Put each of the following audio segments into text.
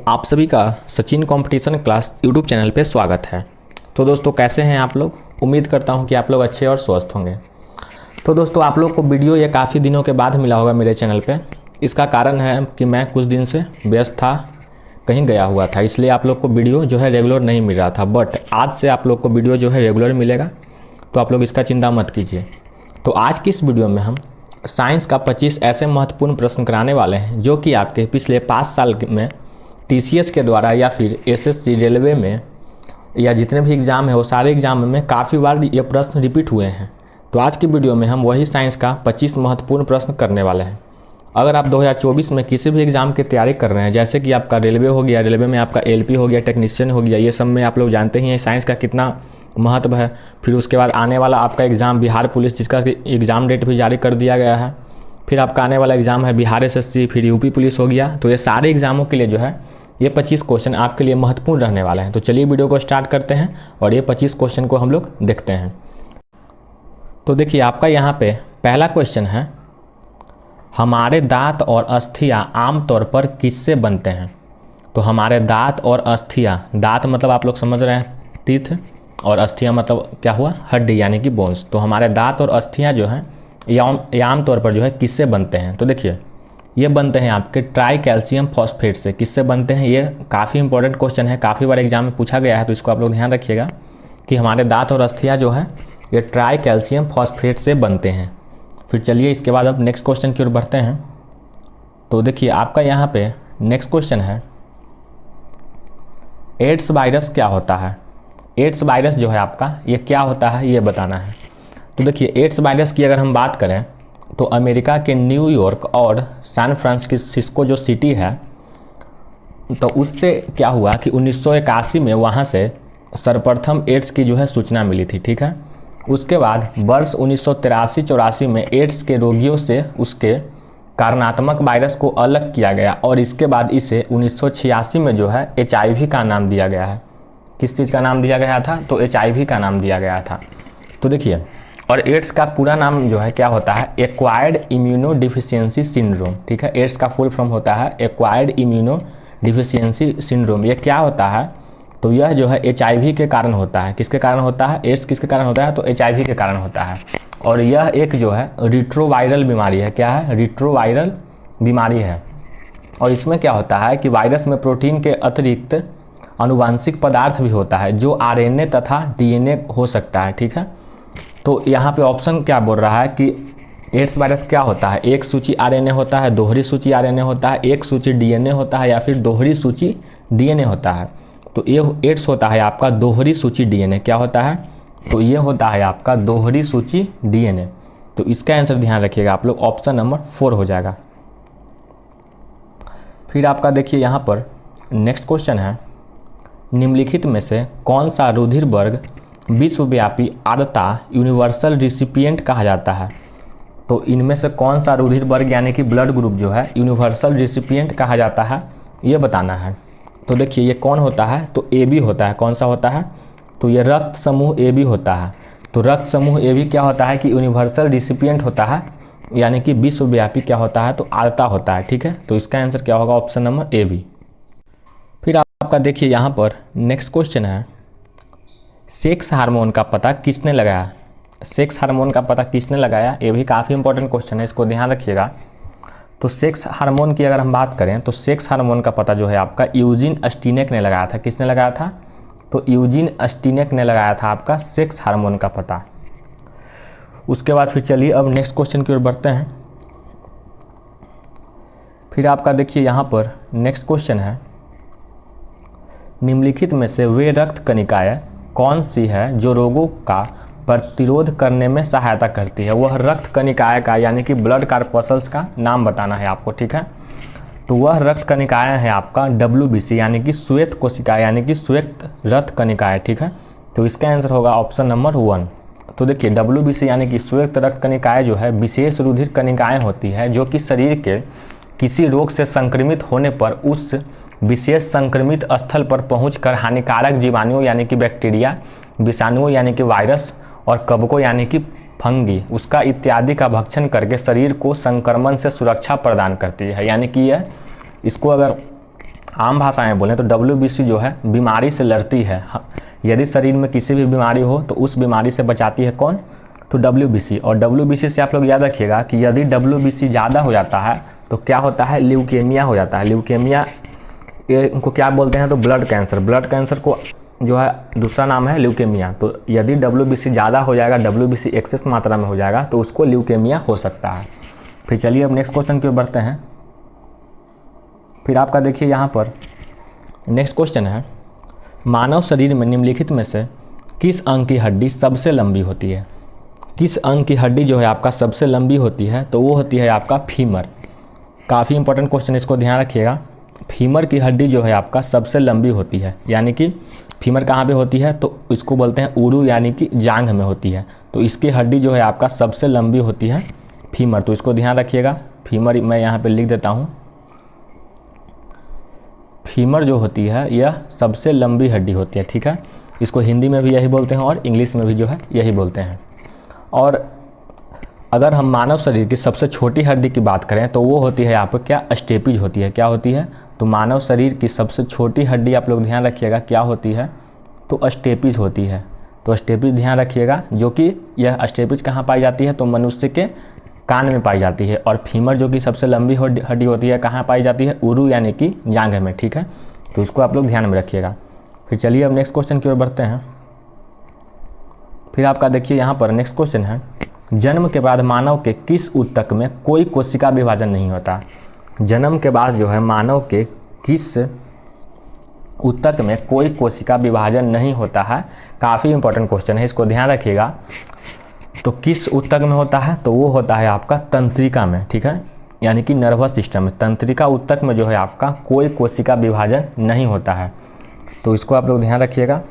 आप सभी का Sachin competition class YouTube channel पे स्वागत है। तो दोस्तों कैसे हैं आप लोग। उम्मीद करता हूं कि आप लोग अच्छे और स्वस्थ होंगे। तो दोस्तों आप लोग को वीडियो ये काफ़ी दिनों के बाद मिला होगा मेरे चैनल पे। इसका कारण है कि मैं कुछ दिन से व्यस्त था, कहीं गया हुआ था, इसलिए आप लोग को वीडियो जो है रेगुलर नहीं मिल रहा था। बट आज से आप लोग को वीडियो जो है रेगुलर मिलेगा, तो आप लोग इसका चिंता मत कीजिए। तो आज की इस वीडियो में हम साइंस का 25 ऐसे महत्वपूर्ण प्रश्न कराने वाले हैं जो कि आपके पिछले 5 साल में टीसीएस के द्वारा या फिर एसएससी, रेलवे में या जितने भी एग्ज़ाम है वो सारे एग्ज़ाम में काफ़ी बार ये प्रश्न रिपीट हुए हैं। तो आज की वीडियो में हम वही साइंस का 25 महत्वपूर्ण प्रश्न करने वाले हैं। अगर आप 2024 में किसी भी एग्ज़ाम की तैयारी कर रहे हैं, जैसे कि आपका रेलवे हो गया, रेलवे में आपका एलपी हो गया, टेक्नीशियन हो गया, ये सब में आप लोग जानते ही हैं साइंस का कितना महत्व है। फिर उसके बाद आने वाला आपका एग्ज़ाम बिहार पुलिस, जिसका एग्ज़ाम डेट भी जारी कर दिया गया है। फिर आपका आने वाला एग्ज़ाम है बिहार एसएससी, फिर यूपी पुलिस हो गया। तो ये सारे एग्ज़ामों के लिए जो है ये 25 क्वेश्चन आपके लिए महत्वपूर्ण रहने वाले हैं। तो चलिए वीडियो को स्टार्ट करते हैं और ये 25 क्वेश्चन को हम लोग देखते हैं। तो देखिए आपका यहाँ पे पहला क्वेश्चन है, हमारे दांत और अस्थियाँ आमतौर पर किससे बनते हैं। तो हमारे दांत और अस्थियाँ, दांत मतलब आप लोग समझ रहे हैं टीथ, और अस्थियाँ मतलब क्या हुआ, हड्डी यानी कि बोन्स। तो हमारे दांत और अस्थियाँ जो हैं ये आमतौर पर जो है किससे बनते हैं। तो देखिए ये बनते हैं आपके ट्राई कैल्शियम फॉस्फेट से। किससे बनते हैं, ये काफ़ी इंपॉर्टेंट क्वेश्चन है, काफ़ी बार एग्जाम में पूछा गया है, तो इसको आप लोग ध्यान रखिएगा कि हमारे दांत और अस्थियाँ जो है ये ट्राई कैल्शियम फॉस्फेट से बनते हैं। फिर चलिए इसके बाद अब नेक्स्ट क्वेश्चन की ओर बढ़ते हैं। तो देखिए आपका यहाँ पे नेक्स्ट क्वेश्चन है, एड्स वायरस क्या होता है। एड्स वायरस जो है आपका ये क्या होता है ये बताना है। तो देखिए एड्स वायरस की अगर हम बात करें तो अमेरिका के न्यूयॉर्क और सैन फ्रांसिस्को जो सिटी है, तो उससे क्या हुआ कि 1981 में वहाँ से सर्वप्रथम एड्स की जो है सूचना मिली थी। ठीक है, उसके बाद वर्ष 1983-84 में एड्स के रोगियों से उसके कारणात्मक वायरस को अलग किया गया और इसके बाद इसे 1986 में जो है HIV का नाम दिया गया है। किस चीज़ का नाम दिया गया था, तो HIV का नाम दिया गया था। तो देखिए, और एड्स का पूरा नाम जो है क्या होता है, एक्वायर्ड इम्यूनो डिफिशियंसी सिंड्रोम। ठीक है, एड्स का फुल फॉर्म होता है एक्वायर्ड इम्यूनो डिफिशियंसी सिंड्रोम। ये क्या होता है, तो यह जो है HIV के कारण होता है। किसके कारण होता है, एड्स किसके कारण होता है, तो HIV के कारण होता है। और यह एक जो है रिट्रोवायरल बीमारी है। क्या है, रिट्रोवायरल बीमारी है। और इसमें क्या होता है कि वायरस में प्रोटीन के अतिरिक्त आनुवांशिक पदार्थ भी होता है जो RNA तथा DNA हो सकता है। ठीक है, तो यहाँ पे ऑप्शन क्या बोल रहा है कि एड्स वायरस क्या होता है, एक सूची RNA होता है, दोहरी सूची RNA होता है, एक सूची DNA होता है, या फिर दोहरी सूची DNA होता है। तो ये एड्स होता है आपका दोहरी सूची DNA। क्या होता है, तो ये होता है आपका दोहरी सूची DNA। तो इसका आंसर ध्यान रखिएगा आप लोग, ऑप्शन नंबर 4 हो जाएगा। फिर आपका देखिए यहाँ पर नेक्स्ट क्वेश्चन है, निम्नलिखित में से कौन सा रुधिर वर्ग विश्वव्यापी आर्द्रता यूनिवर्सल रिसिपिएंट कहा जाता है। तो इनमें से कौन सा रुधिर वर्ग यानी कि ब्लड ग्रुप जो है यूनिवर्सल रिसिपिएंट कहा जाता है ये बताना है। तो देखिए ये कौन होता है, तो AB होता है। कौन सा होता है, तो ये रक्त समूह AB होता है। तो रक्त समूह AB क्या होता है कि यूनिवर्सल रिसिपिएंट होता है, यानी कि विश्वव्यापी क्या होता है, तो आर्द्रता होता है। ठीक है, तो इसका आंसर क्या होगा, ऑप्शन नंबर AB। फिर आपका देखिए यहाँ पर नेक्स्ट क्वेश्चन है, सेक्स हार्मोन का पता किसने लगाया। सेक्स हार्मोन का पता किसने लगाया, ये भी काफ़ी इंपॉर्टेंट क्वेश्चन है, इसको ध्यान रखिएगा। तो सेक्स हार्मोन की अगर हम बात करें तो सेक्स हार्मोन का पता जो है आपका यूजीन अस्टीनेक ने लगाया था। किसने लगाया था, तो यूजीन अस्टीनेक ने लगाया था आपका सेक्स हार्मोन का पता। उसके बाद फिर चलिए अब नेक्स्ट क्वेश्चन की ओर बढ़ते हैं। फिर आपका देखिए यहाँ पर नेक्स्ट क्वेश्चन है, निम्नलिखित में से वे रक्त कणिकाएँ कौन सी है जो रोगों का प्रतिरोध करने में सहायता करती है। वह रक्त कणिकाएँ का यानी कि ब्लड कार्पसल्स का नाम बताना है आपको। ठीक है, तो वह रक्त कणिकाएँ हैं आपका WBC यानी कि श्वेत कोशिकाएँ यानी कि श्वेत रक्त कणिकाएँ। ठीक है, तो इसका आंसर होगा ऑप्शन नंबर 1। तो देखिए WBC यानी कि श्वेत रक्त कणिकाएँ जो है विशेष रुधिर कणिकाएँ होती है जो कि शरीर के किसी रोग से संक्रमित होने पर उस विशेष संक्रमित स्थल पर पहुंचकर हानिकारक जीवाणुओं यानी कि बैक्टीरिया, विषाणुओं यानी कि वायरस और कवकों यानी कि फंगी उसका इत्यादि का भक्षण करके शरीर को संक्रमण से सुरक्षा प्रदान करती है। यानी कि यह इसको अगर आम भाषा में बोलें तो WBC जो है बीमारी से लड़ती है। यदि शरीर में किसी भी बीमारी हो तो उस बीमारी से बचाती है कौन? तो WBC। और WBC से आप लोग याद रखिएगा कि यदि WBC ज़्यादा हो जाता है तो क्या होता है? ल्यूकेमिया हो जाता है। ल्यूकेमिया इनको क्या बोलते हैं? तो ब्लड कैंसर। ब्लड कैंसर को जो है दूसरा नाम है ल्यूकेमिया। तो यदि WBC ज़्यादा हो जाएगा, WBC एक्सेस मात्रा में हो जाएगा तो उसको ल्यूकेमिया हो सकता है। फिर चलिए अब नेक्स्ट क्वेश्चन की ओर बढ़ते हैं। फिर आपका देखिए यहाँ पर नेक्स्ट क्वेश्चन है, मानव शरीर में निम्नलिखित में से किस अंग की हड्डी सबसे लंबी होती है? किस अंग की हड्डी जो है आपका सबसे लंबी होती है? तो वो होती है आपका फीमर। काफ़ी इंपॉर्टेंट क्वेश्चन, इसको ध्यान रखिएगा। फीमर की हड्डी जो है आपका सबसे लंबी होती है, यानी कि फीमर कहाँ पे होती है? तो इसको बोलते हैं उरू, यानी कि जांघ में होती है। तो इसकी हड्डी जो है आपका सबसे लंबी होती है फीमर। तो इसको ध्यान रखिएगा। फीमर मैं यहाँ पे लिख देता हूँ। फीमर जो होती है यह सबसे लंबी हड्डी होती है, ठीक है। इसको हिंदी में भी यही बोलते हैं और इंग्लिश में भी जो है यही बोलते हैं। और अगर हम मानव शरीर की सबसे छोटी हड्डी की बात करें तो वो होती है आपको क्या? स्टेपिज होती है। क्या होती है? तो मानव शरीर की सबसे छोटी हड्डी आप लोग ध्यान रखिएगा क्या होती है? तो स्टेपिज होती है। तो स्टेपिज ध्यान रखिएगा, जो कि यह स्टेपिज कहाँ पाई जाती है? तो मनुष्य के कान में पाई जाती है। और फीमर जो कि सबसे लंबी हड्डी होती है कहाँ पाई जाती है? उरू, यानी कि जांघ में, ठीक है। तो इसको आप लोग ध्यान में रखिएगा। फिर चलिए अब नेक्स्ट क्वेश्चन की ओर बढ़ते हैं। फिर आपका देखिए यहाँ पर नेक्स्ट क्वेश्चन है, जन्म के बाद मानव के किस ऊतक में कोई कोशिका विभाजन नहीं होता? जन्म के बाद जो है मानव के किस ऊतक में कोई कोशिका विभाजन नहीं होता है? काफ़ी इंपॉर्टेंट क्वेश्चन है, इसको ध्यान रखिएगा। तो किस ऊतक में होता है? तो वो होता है आपका तंत्रिका में, ठीक है, यानी कि नर्वस सिस्टम में। तंत्रिका ऊतक में जो है आपका कोई कोशिका विभाजन नहीं होता है। तो इसको आप लोग ध्यान रखिएगा।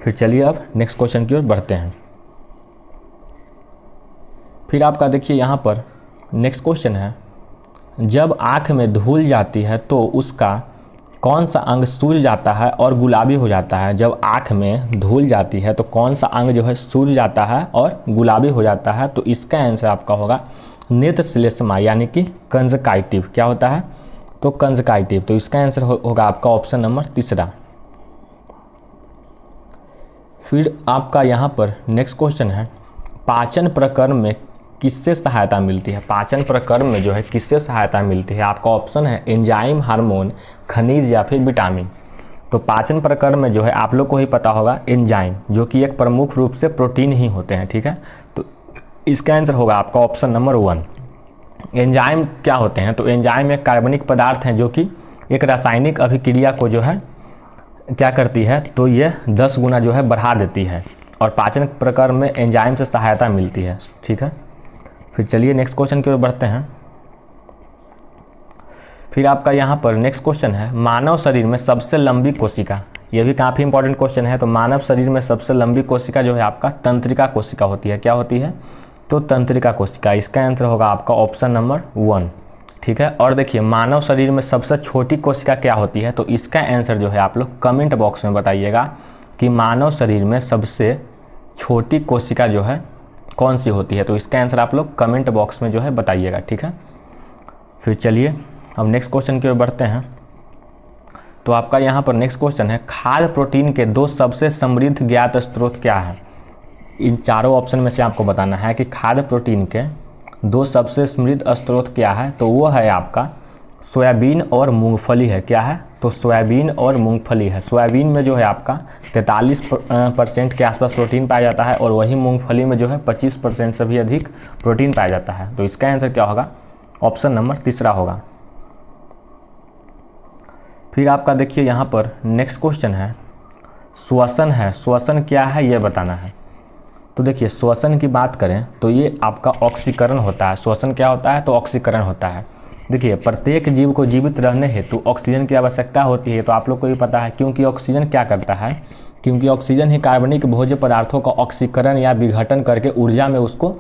फिर चलिए अब नेक्स्ट क्वेश्चन की ओर बढ़ते हैं। फिर आपका देखिए यहाँ पर नेक्स्ट क्वेश्चन है, जब आँख में धूल जाती है तो उसका कौन सा अंग सूज जाता है और गुलाबी हो जाता है? जब आँख में धूल जाती है तो कौन सा अंग जो है सूज जाता है और गुलाबी हो जाता है? तो इसका आंसर आपका होगा नेत्र श्लेष्मा, यानी कि कंजकाइटिव। क्या होता है? तो कंजकाइटिव। तो इसका आंसर होगा आपका ऑप्शन नंबर तीसरा। फिर आपका यहाँ पर नेक्स्ट क्वेश्चन है, पाचन प्रक्रम में किससे सहायता मिलती है? पाचन प्रक्रम में जो है किससे सहायता मिलती है? आपका ऑप्शन है एंजाइम, हार्मोन, खनिज या फिर विटामिन। तो पाचन प्रक्रम में जो है आप लोग को ही पता होगा एंजाइम, जो कि एक प्रमुख रूप से प्रोटीन ही होते हैं, ठीक है। तो इसका आंसर होगा आपका ऑप्शन नंबर 1। एंजाइम क्या होते हैं? तो एंजाइम एक कार्बनिक पदार्थ हैं जो कि एक रासायनिक अभिक्रिया को जो है क्या करती है? तो ये 10 गुना जो है बढ़ा देती है। और पाचन प्रक्रम में एंजाइम से सहायता मिलती है, ठीक है। फिर चलिए नेक्स्ट क्वेश्चन की ओर बढ़ते हैं। फिर आपका यहाँ पर नेक्स्ट क्वेश्चन है, मानव शरीर में सबसे लंबी कोशिका। यह भी काफ़ी इंपॉर्टेंट क्वेश्चन है। तो मानव शरीर में सबसे लंबी कोशिका जो है आपका तंत्रिका कोशिका होती है। क्या होती है? तो तंत्रिका कोशिका। इसका आंसर होगा आपका ऑप्शन नंबर 1, ठीक है। और देखिए मानव शरीर में सबसे छोटी कोशिका क्या होती है? तो इसका आंसर जो है आप लोग कमेंट बॉक्स में बताइएगा कि मानव शरीर में सबसे छोटी कोशिका जो है कौन सी होती है। तो इसका आंसर आप लोग कमेंट बॉक्स में जो है बताइएगा, ठीक है। फिर चलिए अब नेक्स्ट क्वेश्चन की ओर बढ़ते हैं। तो आपका यहाँ पर नेक्स्ट क्वेश्चन है, खाद्य प्रोटीन के 2 सबसे समृद्ध ज्ञात स्रोत क्या है? इन चारों ऑप्शन में से आपको बताना है कि खाद्य प्रोटीन के 2 सबसे समृद्ध स्रोत क्या है? तो वो है आपका सोयाबीन और मूंगफली है। क्या है? तो सोयाबीन और मूंगफली है। सोयाबीन में जो है आपका 43% के आसपास प्रोटीन पाया जाता है और वही मूंगफली में जो है 25% से भी अधिक प्रोटीन पाया जाता है। तो इसका आंसर क्या होगा? ऑप्शन नंबर तीसरा होगा। फिर आपका देखिए यहाँ पर नेक्स्ट क्वेश्चन है, श्वसन है। श्वसन क्या है ये बताना है। तो देखिए श्वसन की बात करें तो ये आपका ऑक्सीकरण होता है। श्वसन क्या होता है? तो ऑक्सीकरण होता है। देखिए प्रत्येक जीव को जीवित रहने हेतु ऑक्सीजन की आवश्यकता होती है। तो आप लोग को भी पता है, क्योंकि ऑक्सीजन क्या करता है? क्योंकि ऑक्सीजन ही कार्बनिक भोज्य पदार्थों का ऑक्सीकरण या विघटन करके ऊर्जा में उसको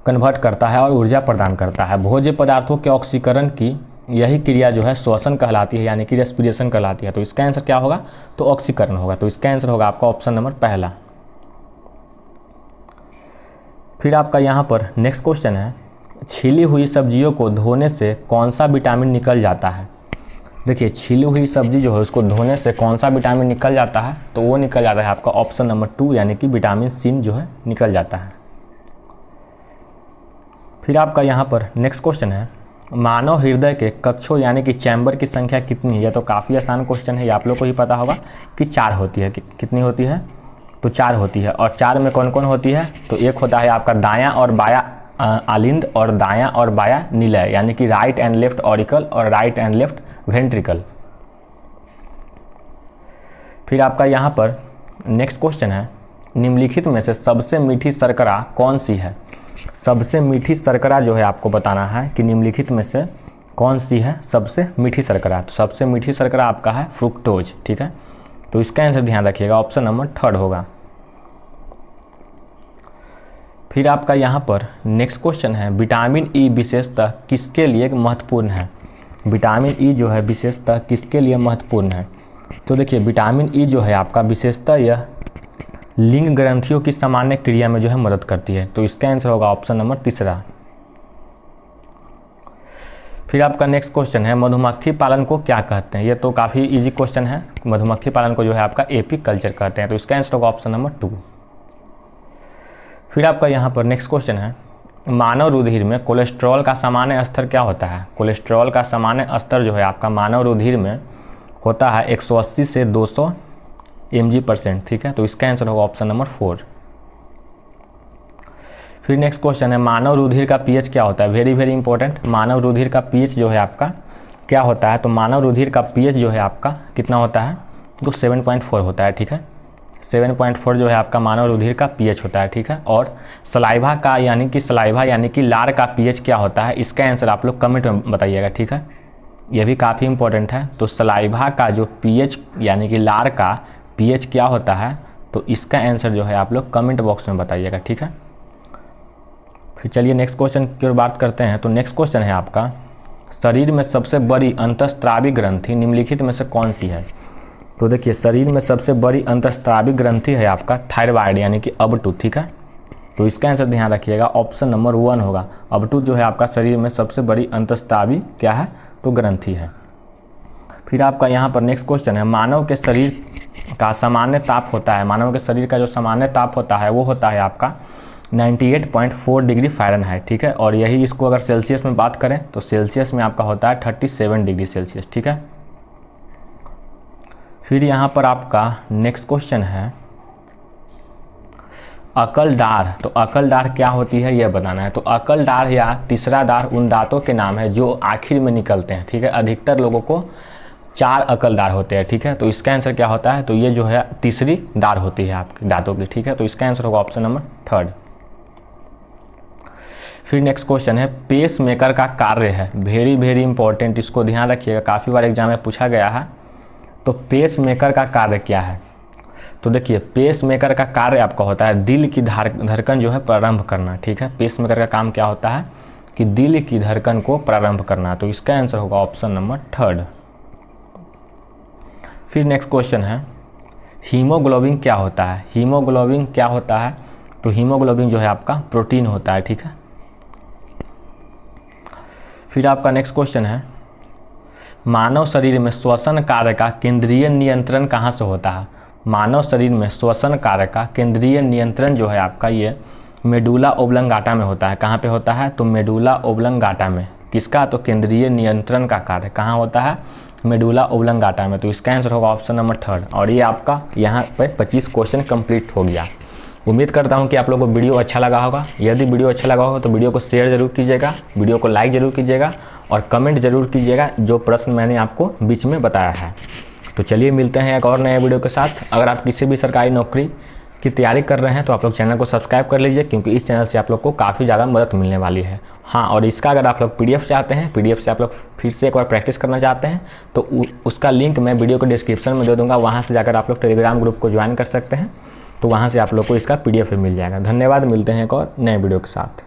कन्वर्ट करता है और ऊर्जा प्रदान करता है। भोज्य पदार्थों के ऑक्सीकरण की यही क्रिया जो है श्वसन कहलाती है, यानी कि रेस्पिरेशन कहलाती है। तो इसका आंसर क्या होगा? तो ऑक्सीकरण होगा। तो इसका आंसर होगा आपका ऑप्शन नंबर पहला। फिर आपका यहाँ पर नेक्स्ट क्वेश्चन है, छीली हुई सब्जियों को धोने से कौन सा विटामिन निकल जाता है? देखिए छिली हुई सब्जी जो है उसको धोने से कौन सा विटामिन निकल जाता है, तो वो निकल जाता है आपका ऑप्शन नंबर 2 यानी कि विटामिन सी जो है निकल जाता है। फिर आपका यहाँ पर नेक्स्ट क्वेश्चन है, मानव हृदय के कक्षों यानी कि चैम्बर की संख्या कितनी है। यह तो काफ़ी आसान क्वेश्चन है, ये आप लोग को ही पता होगा कि 4 होती है। कितनी होती है, तो 4 होती है। और 4 में कौन कौन होती है, तो एक होता है आपका दायां और बायां आलिंद और दायां और बायां निलय यानी कि राइट एंड लेफ्ट ऑरिकल और राइट एंड लेफ्ट वेंट्रिकल। फिर आपका यहाँ पर नेक्स्ट क्वेश्चन है, निम्नलिखित में से सबसे मीठी शर्करा कौन सी है। सबसे मीठी शर्करा जो है आपको बताना है कि निम्नलिखित में से कौन सी है सबसे मीठी शर्करा। तो सबसे मीठी शर्करा आपका है फ्रुक्टोज, ठीक है। तो इसका आंसर ध्यान रखिएगा, ऑप्शन नंबर 3 होगा। फिर आपका यहाँ पर नेक्स्ट क्वेश्चन है, विटामिन ई विशेषतः किसके लिए महत्वपूर्ण है। विटामिन ई जो है विशेषतः किसके लिए महत्वपूर्ण है, तो देखिए विटामिन ई जो है आपका विशेषतः यह लिंग ग्रंथियों की सामान्य क्रिया में जो है मदद करती है। तो इसका आंसर होगा ऑप्शन नंबर 3। फिर आपका नेक्स्ट क्वेश्चन है, मधुमक्खी पालन को क्या कहते हैं। ये तो काफ़ी इजी क्वेश्चन है, मधुमक्खी पालन को जो है आपका एपी कल्चर कहते हैं। तो इसका आंसर होगा ऑप्शन नंबर 2। फिर आपका यहाँ पर नेक्स्ट क्वेश्चन है, मानव रुधिर में कोलेस्ट्रॉल का सामान्य स्तर क्या होता है। कोलेस्ट्रॉल का सामान्य स्तर जो है आपका मानव रुधिर में होता है 180 से 200 mg/, ठीक है। तो इसका आंसर होगा ऑप्शन नंबर 4। फिर नेक्स्ट क्वेश्चन है, मानव रुधिर का पीएच क्या होता है। वेरी वेरी इंपॉर्टेंट, मानव रुधिर का पीएच जो है आपका क्या होता है, तो मानव रुधिर का पीएच जो है आपका कितना होता है, तो 7.4 होता है, ठीक है। 7.4 जो है आपका मानव रुधिर का पीएच होता है, ठीक है। और सलाइवा का यानी कि लार का पीएच क्या होता है, इसका आंसर आप लोग कमेंट में बताइएगा, ठीक है। यह भी काफ़ी इंपॉर्टेंट है। तो सलाइवा का जो पीएच यानी कि लार का पीएच क्या होता है, तो इसका आंसर जो है आप लोग कमेंट बॉक्स में बताइएगा, ठीक है। फिर चलिए नेक्स्ट क्वेश्चन की ओर बात करते हैं। तो नेक्स्ट क्वेश्चन है आपका, शरीर में सबसे बड़ी अंतःस्रावी ग्रंथि निम्नलिखित में से कौन सी है। तो देखिए शरीर में सबसे बड़ी अंतःस्रावी ग्रंथि है आपका थायराइड यानी कि अब2, ठीक है। तो इसका आंसर ध्यान रखिएगा, ऑप्शन नंबर 1 होगा। अब2 जो है आपका शरीर में सबसे बड़ी अंतःस्रावी क्या है, तो ग्रंथि है। फिर आपका यहाँ पर नेक्स्ट क्वेश्चन है, मानव के शरीर का सामान्य ताप होता है। मानव के शरीर का जो सामान्य ताप होता है वो होता है आपका 98.4 डिग्री फ़ारेनहाइट, ठीक है। और यही इसको अगर सेल्सियस में बात करें तो सेल्सियस में आपका होता है 37 डिग्री सेल्सियस, ठीक है। फिर यहाँ पर आपका नेक्स्ट क्वेश्चन है, अकल डार। तो अकल डार क्या होती है यह बताना है। तो अकल डार या तीसरा दार उन दांतों के नाम है जो आखिर में निकलते हैं, ठीक है। अधिकतर लोगों को 4 अकल दार होते हैं, ठीक है। तो इसका आंसर क्या होता है, तो ये जो है तीसरी दार होती है आपके दांतों की, ठीक है। तो इसका आंसर होगा ऑप्शन नंबर 3। फिर नेक्स्ट क्वेश्चन है, पेस मेकर का कार्य है। वेरी वेरी इंपॉर्टेंट, इसको ध्यान रखिएगा, काफ़ी बार एग्जाम में पूछा गया है। तो पेस मेकर का कार्य क्या है, तो देखिए पेस मेकर का कार्य आपका होता है दिल की धड़कन जो है प्रारंभ करना, ठीक है। पेस मेकर का काम क्या होता है कि दिल की धड़कन को प्रारंभ करना। तो इसका आंसर होगा ऑप्शन नंबर 3। फिर नेक्स्ट क्वेश्चन है, हीमोग्लोबिन क्या होता है। हीमोग्लोबिन क्या होता है, तो हीमोग्लोबिन जो है आपका प्रोटीन होता है, ठीक है। फिर आपका नेक्स्ट क्वेश्चन है, मानव शरीर में श्वसन कार्य का केंद्रीय नियंत्रण कहाँ से होता है। मानव शरीर में श्वसन कार्य का केंद्रीय नियंत्रण जो है आपका ये मेडुला ओब्लंगाटा में होता है। कहाँ पे होता है, तो मेडुला ओब्लंगाटा में। किसका, तो केंद्रीय नियंत्रण का कार्य कहाँ होता है, मेडुला ओब्लंगाटा में। तो इसका आंसर होगा ऑप्शन नंबर 3। और ये आपका यहाँ पे 25 क्वेश्चन कंप्लीट हो गया। उम्मीद करता हूँ कि आप लोगों को वीडियो अच्छा लगा होगा। यदि वीडियो अच्छा लगा होगा तो वीडियो को शेयर जरूर कीजिएगा, वीडियो को लाइक जरूर कीजिएगा और कमेंट जरूर कीजिएगा जो प्रश्न मैंने आपको बीच में बताया है। तो चलिए मिलते हैं एक और नए वीडियो के साथ। अगर आप किसी भी सरकारी नौकरी की तैयारी कर रहे हैं तो आप लोग चैनल को सब्सक्राइब कर लीजिए, क्योंकि इस चैनल से आप लोग को काफ़ी ज़्यादा मदद मिलने वाली है। हाँ, और इसका अगर आप लोग PDF चाहते हैं, PDF से आप लोग फिर से एक बार प्रैक्टिस करना चाहते हैं तो उसका लिंक मैं वीडियो को डिस्क्रिप्शन में दे दूँगा। वहाँ से जाकर आप लोग टेलीग्राम ग्रुप को ज्वाइन कर सकते हैं, तो वहाँ से आप लोग को इसका PDF मिल जाएगा। धन्यवाद, मिलते हैं एक और नए वीडियो के साथ।